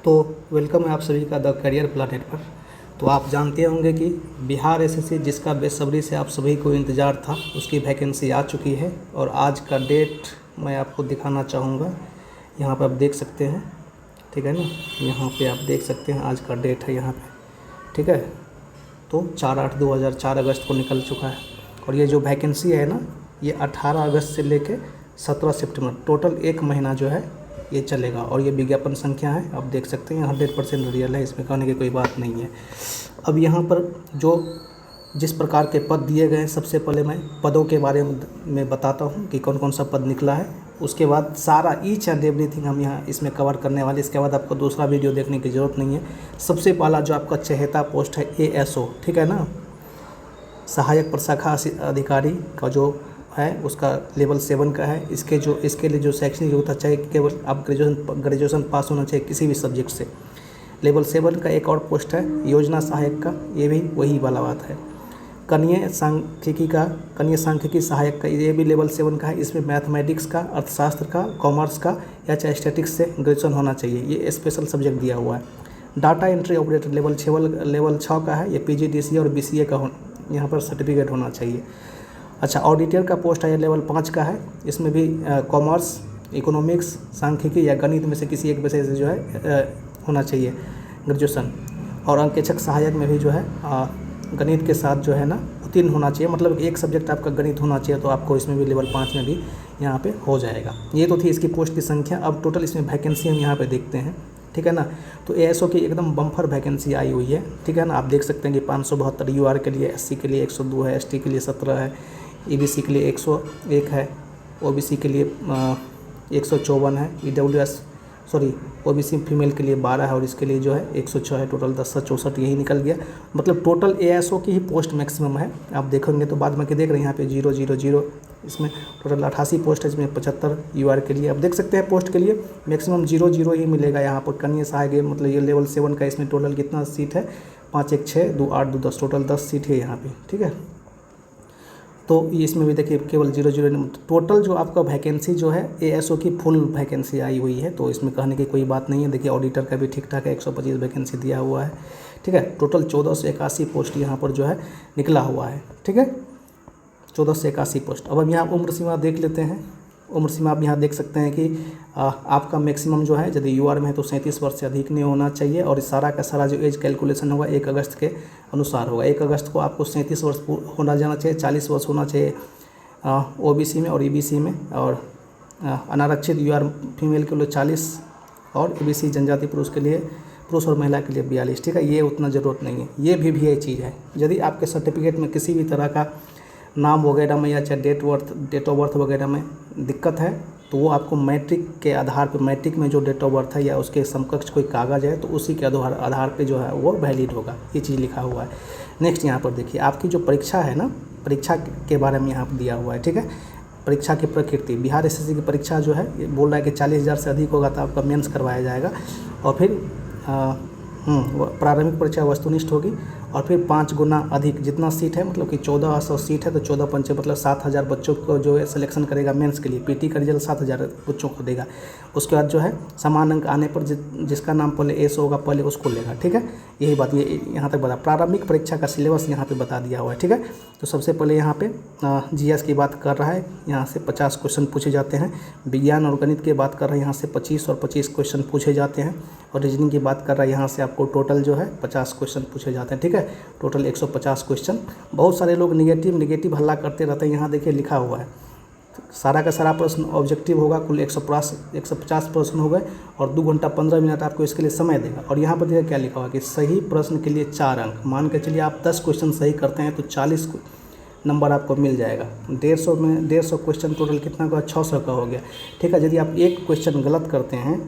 तो वेलकम है आप सभी का द करियर प्लानेट पर। तो आप जानते होंगे कि बिहार एसएससी जिसका बेसब्री से आप सभी को इंतज़ार था, उसकी वैकेंसी आ चुकी है और आज का डेट मैं आपको दिखाना चाहूँगा। यहाँ पर आप देख सकते हैं, ठीक है ना। यहाँ पे आप देख सकते हैं आज का डेट है यहाँ पे, ठीक है। तो 4/8/2004 अगस्त को निकल चुका है और ये जो वैकेंसी है ना, ये 18 अगस्त से लेके 17 सितंबर टोटल 1 महीना जो है ये चलेगा। और ये विज्ञापन संख्या है, आप देख सकते हैं 100% रियल है, इसमें कहने की कोई बात नहीं है। अब यहाँ पर जो जिस प्रकार के पद दिए गए हैं, सबसे पहले मैं पदों के बारे में बताता हूँ कि कौन कौन सा पद निकला है। उसके बाद सारा ईच एंड एवरीथिंग हम यहाँ इसमें कवर करने वाले। इसके बाद आपको दूसरा वीडियो देखने की ज़रूरत नहीं है। सबसे पहला जो आपका चहेता पोस्ट है ASO, ठीक है ना, सहायक प्रशाखा अधिकारी का जो है उसका लेवल 7 का है। इसके लिए जो शैक्षणिक योग्यता चाहिए, केवल आप ग्रेजुएशन पास होना चाहिए किसी भी सब्जेक्ट से। लेवल 7 का एक और पोस्ट है योजना सहायक का, ये भी वही वाला बात है। कनीय सांख्यिकी सहायक का, ये भी लेवल 7 का है। इसमें मैथमेटिक्स का, अर्थशास्त्र का, कॉमर्स का या चाहे स्टैटिक्स से ग्रेजुएशन होना चाहिए, ये स्पेशल सब्जेक्ट दिया हुआ है। डाटा एंट्री ऑपरेटर लेवल 6 का है, ये PGDCA और BCA का यहाँ पर सर्टिफिकेट होना चाहिए। अच्छा, ऑडिटर का पोस्ट है, ये लेवल 5 का है। इसमें भी कॉमर्स, इकोनॉमिक्स, सांख्यिकी या गणित में से किसी एक विषय से जो है होना चाहिए ग्रेजुएशन। और अंकेक्षक सहायक में भी जो है गणित के साथ जो है ना उत्तीर्ण होना चाहिए, मतलब एक सब्जेक्ट आपका गणित होना चाहिए, तो आपको इसमें भी लेवल 5 में भी यहाँ पे हो जाएगा। ये तो थी इसकी पोस्ट की संख्या। अब टोटल इसमें वैकेंसी हम यहाँ पे देखते हैं, ठीक है ना। तो ASO की एकदम बम्पर वैकेंसी आई हुई है, ठीक है ना। आप देख सकते हैं कि 572 UR के लिए, SC के लिए 102 है, ST के लिए 17 है, EBC के लिए 101 है, OBC के लिए 154 है, OBC फीमेल के लिए 12 है और इसके लिए जो है 106 है। टोटल 10/64 यही निकल गया। मतलब टोटल ASO की ही पोस्ट मैक्सिमम है। आप देखेंगे तो बाद में कि देख रहे हैं यहाँ पे 000, इसमें टोटल 88 पोस्ट है, इसमें 75 UR के लिए। आप देख सकते हैं पोस्ट के लिए मैक्सिमम 0 ही मिलेगा यहाँ पर। कन्या सहायक मतलब ये लेवल 7 का, इसमें टोटल कितना सीट है, 5 1 6 2 8 2 10, टोटल 10 सीट है यहाँ पे, ठीक है। तो इसमें भी देखिए केवल 0 टोटल जो आपका वैकेंसी जो है ASO की फुल वैकेंसी आई हुई है, तो इसमें कहने की कोई बात नहीं है। देखिए ऑडिटर का भी ठीक ठाक है, 125 वैकेंसी दिया हुआ है, ठीक है। टोटल 1481 पोस्ट यहाँ पर जो है निकला हुआ है, ठीक है, 1481 पोस्ट। अब हम यहाँ उम्र सीमा देख लेते हैं। उम्र सीमा आप यहाँ देख सकते हैं कि आपका मैक्सिमम जो है, यदि UR में है तो 37 वर्ष से अधिक नहीं होना चाहिए। और इस सारा का सारा जो एज कैलकुलेशन होगा 1 अगस्त के अनुसार होगा। 1 अगस्त को आपको 37 वर्ष होना जाना चाहिए, 40 वर्ष होना चाहिए OBC में और EBC में, और अनारक्षित UR फीमेल के लिए 40 और EBC जनजाति पुरुष और महिला के लिए 42, ठीक है। ये उतना ज़रूरत नहीं है, ये भी यही चीज़ है। यदि आपके सर्टिफिकेट में किसी भी तरह का नाम वगैरह में या चाहे डेट ऑफ बर्थ वगैरह में दिक्कत है, तो वो आपको मैट्रिक के आधार पर, मैट्रिक में जो डेट ऑफ बर्थ है या उसके समकक्ष कोई कागज़ है तो उसी के आधार पे जो है वो वैलिड होगा, ये चीज़ लिखा हुआ है। नेक्स्ट यहाँ पर देखिए आपकी जो परीक्षा है ना, परीक्षा के बारे में यहाँ पर दिया हुआ है, ठीक है। परीक्षा की प्रकृति, बिहार SSC की परीक्षा जो है ये बोल रहा है कि 40,000 से अधिक होगा तो आपका मेंस करवाया जाएगा। और फिर प्रारंभिक परीक्षा वस्तुनिष्ठ होगी और फिर 5 गुना अधिक जितना सीट है, मतलब कि 1400 सीट है तो 14 पंचे मतलब 7,000 बच्चों को जो है सिलेक्शन करेगा मेंस के लिए। PT का रिजल्ट 7,000 बच्चों को देगा। उसके बाद जो है समान अंक आने पर जिसका नाम पहले ASO होगा पहले उसको लेगा, ठीक है। यही बात ये यहाँ तक बता। प्रारंभिक परीक्षा का सिलेबस यहाँ पे बता दिया हुआ है, ठीक है। तो सबसे पहले यहाँ पे GS की बात कर रहा है, यहाँ से 50 क्वेश्चन पूछे जाते हैं। विज्ञान और गणित की बात कर रहे हैं, यहाँ से 25 और 25 क्वेश्चन पूछे जाते हैं। और रीजनिंग की बात कर रहा है, यहाँ से आपको टोटल जो है 50 क्वेश्चन पूछे जाते हैं, ठीक है। Total 150 question. बहुत सारे लोग निगेटिव हल्ला करते रहते हैं, यहाँ देखिए लिखा हुआ है सारा का सारा प्रश्न ऑब्जेक्टिव होगा। कुल 150 प्रश्न हो गए और 2 घंटा 15 मिनट आपको इसके लिए समय देगा। और यहाँ पर देखिए क्या लिखा हुआ कि सही प्रश्न के लिए 4 अंक। मान के चलिए आप 10 क्वेश्चन सही करते हैं तो 40 नंबर आपको मिल जाएगा। 150 क्वेश्चन टोटल कितना का, 600 का हो गया, ठीक है। यदि आप एक क्वेश्चन गलत करते हैं,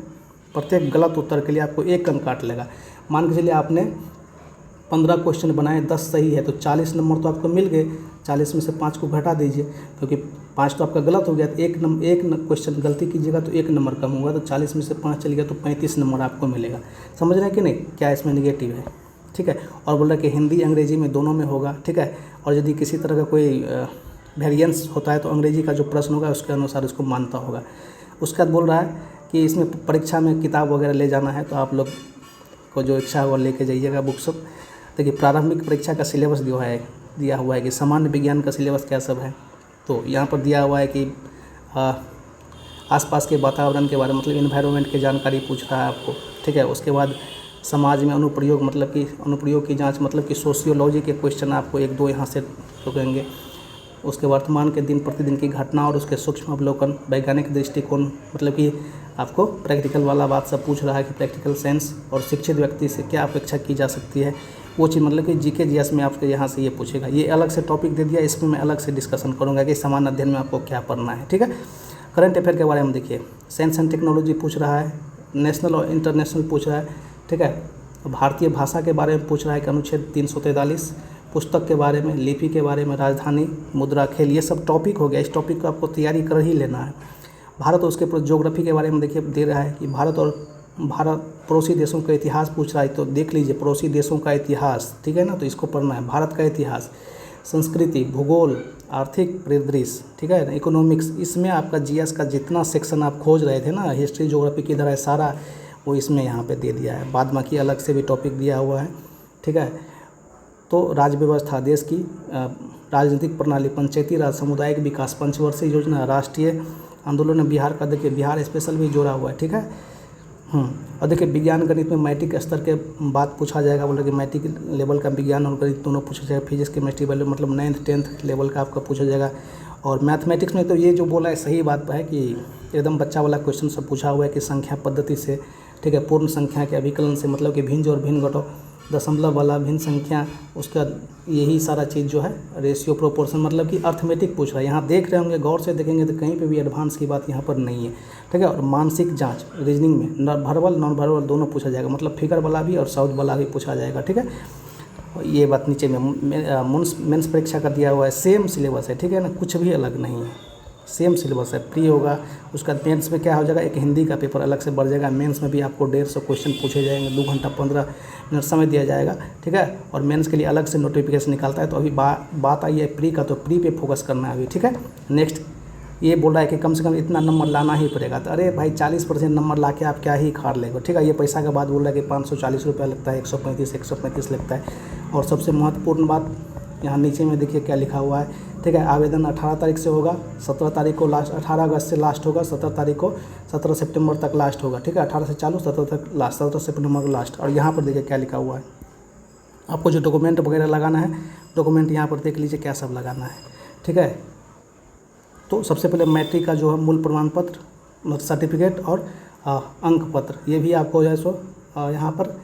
प्रत्येक गलत उत्तर के लिए आपको 1 अंक काट लेगा। मान के चलिए आपने 15 क्वेश्चन बनाए, 10 सही है तो 40 नंबर तो आपको मिल गए। 40 में से 5 को घटा दीजिए, क्योंकि 5 तो आपका गलत हो गया। तो एक क्वेश्चन गलती कीजिएगा तो 1 नंबर कम होगा, तो 40 में से 5 चल गया तो 35 नंबर आपको मिलेगा। समझ रहे हैं कि नहीं, क्या इसमें निगेटिव है, ठीक है। और बोल रहा है कि हिंदी अंग्रेजी में दोनों में होगा, ठीक है। और यदि किसी तरह का कोई वेरिएंस होता है तो अंग्रेजी का जो प्रश्न होगा उसके अनुसार उसको मानता होगा। उसके बाद बोल रहा है कि इसमें परीक्षा में किताब वगैरह ले जाना है तो आप लोग को जो इच्छा है वो लेके जाइएगा बुक सब। देखिए प्रारंभिक परीक्षा का सिलेबस दिया हुआ है कि सामान्य विज्ञान का सिलेबस क्या सब है। तो यहाँ पर दिया हुआ है कि आसपास के वातावरण के बारे में मतलब इन्वायरमेंट की जानकारी पूछ रहा है आपको, ठीक है। उसके बाद समाज में अनुप्रयोग मतलब कि अनुप्रयोग की जांच मतलब कि सोशियोलॉजी के क्वेश्चन आपको 1-2 यहाँ से रुकेंगे। उसके वर्तमान के दिन प्रतिदिन की घटना और उसके सूक्ष्म अवलोकन, वैज्ञानिक दृष्टिकोण मतलब कि आपको प्रैक्टिकल वाला बात सब पूछ रहा है कि प्रैक्टिकल सेंस और शिक्षित व्यक्ति से क्या अपेक्षा की जा सकती है वो चीज़ मतलब कि जीके जीएस में आपके यहाँ से ये पूछेगा। ये अलग से टॉपिक दे दिया, इसमें मैं अलग से डिस्कशन करूँगा कि सामान्य अध्ययन में आपको क्या पढ़ना है, ठीक है। करंट अफेयर के बारे में देखिए, साइंस एंड टेक्नोलॉजी पूछ रहा है, नेशनल और इंटरनेशनल पूछ रहा है, ठीक है। भारतीय भाषा के बारे में पूछ रहा है कि अनुच्छेद 343, पुस्तक के बारे में, लिपि के बारे में, राजधानी, मुद्रा, खेल, ये सब टॉपिक हो गया। इस टॉपिक को आपको तैयारी कर ही लेना है। भारत और उसके ज्योग्राफी के बारे में देखिए दे रहा है कि भारत पड़ोसी देशों का इतिहास पूछ रहा है, तो देख लीजिए पड़ोसी देशों का इतिहास, ठीक है ना, तो इसको पढ़ना है। भारत का इतिहास, संस्कृति, भूगोल, आर्थिक परिदृश्य, ठीक है, इकोनॉमिक्स, इसमें आपका जीएस का जितना सेक्शन आप खोज रहे थे ना, हिस्ट्री ज्योग्राफी की तरह सारा वो इसमें यहाँ पे दे दिया है। बाद बाकी अलग से भी टॉपिक दिया हुआ है, ठीक है। तो राज्य व्यवस्था, देश की राजनीतिक प्रणाली, पंचायती राज, सामुदायिक विकास, पंचवर्षीय योजना, राष्ट्रीय आंदोलन, बिहार का देखिए बिहार स्पेशल भी जोड़ा हुआ है, ठीक है। और देखिए विज्ञान गणित में मैट्रिक स्तर के बात पूछा जाएगा, बोले कि मैट्रिक लेवल का विज्ञान और गणित दोनों पूछा जाएगा। फिजिक्स केमिस्ट्री वाले मतलब 9th 10th लेवल का आपका पूछा जाएगा। और मैथमेटिक्स में तो ये जो बोला है सही बात है कि एकदम बच्चा वाला क्वेश्चन सब पूछा हुआ है कि संख्या पद्धति से, ठीक है, पूर्ण संख्या के अभिकलन से मतलब कि भिन्न और भिन्न घटाओ, दशमलव वाला भिन्न संख्या, उसका यही सारा चीज़ जो है रेशियो प्रोपोर्शन मतलब कि अर्थमेटिक पूछ रहा है। यहाँ देख रहे होंगे, गौर से देखेंगे तो कहीं पे भी एडवांस की बात यहाँ पर नहीं है, ठीक है। और मानसिक जांच, रीजनिंग में वर्बल नॉन वर्बल दोनों पूछा जाएगा, मतलब फिगर वाला भी और शब्द वाला भी पूछा जाएगा, ठीक है। ये बात नीचे में मेंस परीक्षा का दिया हुआ है, सेम सिलेबस है, ठीक है ना, कुछ भी अलग नहीं है, सेम सिलेबस है। प्री होगा, उसका मेंस में क्या हो जाएगा, एक हिंदी का पेपर अलग से बढ़ जाएगा। मेंस में भी आपको 150 क्वेश्चन पूछे जाएंगे, 2 घंटा 15 मिनट समय दिया जाएगा, ठीक है। और मेंस के लिए अलग से नोटिफिकेशन निकालता है। तो अभी बात आई है प्री का, तो प्री पे फोकस करना है अभी, ठीक है। नेक्स्ट ये बोल रहा है कि कम से कम इतना नंबर लाना ही पड़ेगा। तो अरे भाई 40% नंबर ला के आप क्या ही खाड़ लेंगे, ठीक है। ये पैसा का बात बोल रहा है कि 540 रुपया लगता है, 135 लगता है। और सबसे महत्वपूर्ण बात यहाँ नीचे में देखिए क्या लिखा हुआ है, ठीक है। आवेदन 18 तारीख से होगा, 17 तारीख को लास्ट, 18 अगस्त से लास्ट होगा, 17 तारीख को 17 सितंबर तक लास्ट होगा, ठीक है। 18 से चालू, 17 तक लास्ट, 17 सितंबर को लास्ट। और यहाँ पर देखिए क्या लिखा हुआ है, आपको जो डॉक्यूमेंट वगैरह लगाना है, डॉक्यूमेंट यहाँ पर देख लीजिए क्या सब लगाना है, ठीक है। तो सबसे पहले मैट्रिक का जो है मूल प्रमाण पत्र, सर्टिफिकेट और अंक पत्र, ये भी आपको जो है सो यहाँ पर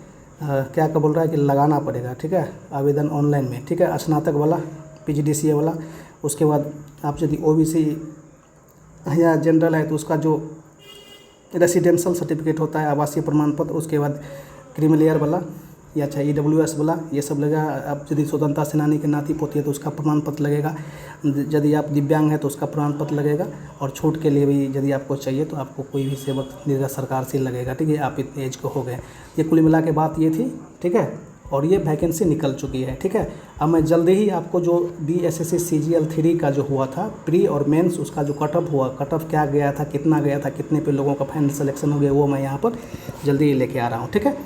क्या बोल रहा है कि लगाना पड़ेगा, ठीक है, आवेदन ऑनलाइन में, ठीक है। स्नातक वाला, PGDCA वाला। उसके बाद आप यदि OBC या जनरल है तो उसका जो रेसिडेंशियल सर्टिफिकेट होता है, आवासीय प्रमाण पत्र, उसके बाद क्रीमिलेयर वाला या चाहे EWS वाला, ये सब लगेगा। आप यदि स्वतंत्रता सेनानी के नाती पोती है तो उसका प्रमाण पत्र लगेगा। यदि आप दिव्यांग है तो उसका प्रमाण पत्र लगेगा। और छूट के लिए भी यदि आपको चाहिए तो आपको कोई भी सेवक निर्गत सरकार से लगेगा, ठीक है। आप इतने एज को हो गए। ये कुल मिला के बात ये थी, ठीक है। और ये वैकेंसी निकल चुकी है, ठीक है। अब मैं जल्दी ही आपको जो BSSC CGL 3 का जो हुआ था प्री और मेंस, उसका जो कट ऑफ हुआ, कट ऑफ क्या गया था, कितना गया था, कितने पे लोगों का फाइनल सिलेक्शन हो गया, वो मैं यहाँ पर जल्दी ही लेके आ रहा हूँ, ठीक है।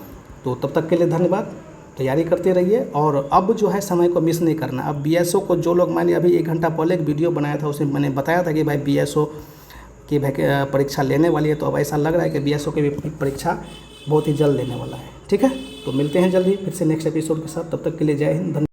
तो तब तक के लिए धन्यवाद, तैयारी करते रहिए। और अब जो है समय को मिस नहीं करना। अब BSO को जो लोग, मैंने अभी 1 घंटा पहले एक वीडियो बनाया था, उसमें मैंने बताया था कि भाई BSO की परीक्षा लेने वाली है। तो अब ऐसा लग रहा है कि BSO की भी परीक्षा बहुत ही जल्द लेने वाला है, ठीक है। तो मिलते हैं जल्दी फिर से नेक्स्ट एपिसोड के साथ। तब तक के लिए जय हिंद।